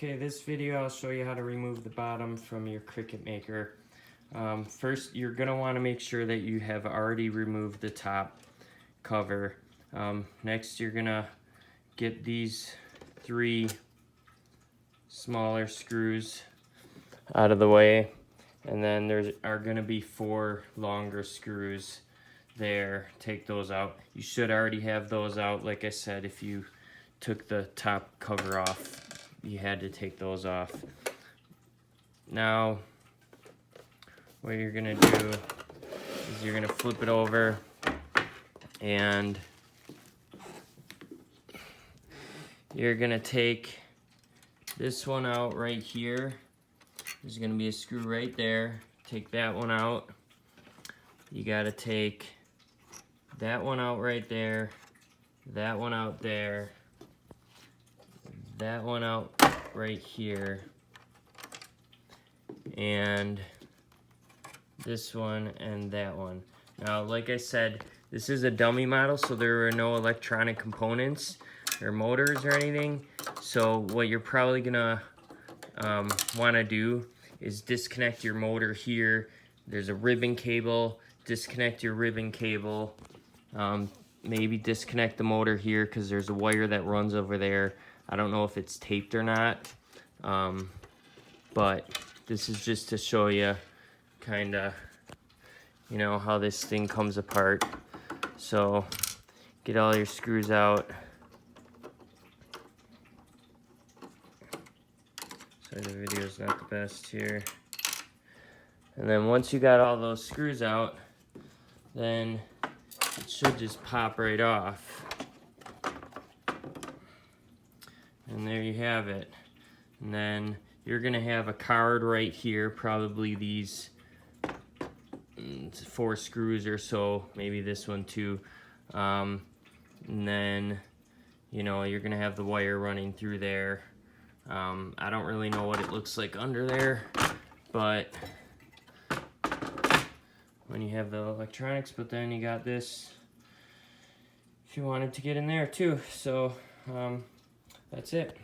Okay, this video I'll show you how to remove the bottom from your Cricut Maker. First, you're going to want to make sure that you have already removed the top cover. Next, you're going to get these 3 smaller screws out of the way, and then there are going to be 4 longer screws there. Take those out. You should already have those out. Like I said, if you took the top cover off, you had to take those off. Now, what you're gonna do is you're gonna flip it over, and you're gonna take this one out right here. There's gonna be a screw right there. Take that one out. You gotta take that one out right there, that one out there, that one out right here, and this one and that one. Now, like I said, this is a dummy model, so there are no electronic components or motors or anything. So what you're probably gonna want to do is disconnect your motor here. There's a ribbon cable. Disconnect your ribbon cable. Maybe disconnect the motor here because there's a wire that runs over there. I don't know if it's taped or not, but this is just to show you kind of, you know, how this thing comes apart. So get all your screws out. Sorry, the video's not the best here. And then once you got all those screws out, then it should just pop right off. And there you have it. And then you're gonna have a card right here, probably these 4 screws or so, maybe this one too. And then, you know, you're gonna have the wire running through there. I don't really know what it looks like under there, but when you have the electronics, but then you got this if you wanted to get in there too. So that's it.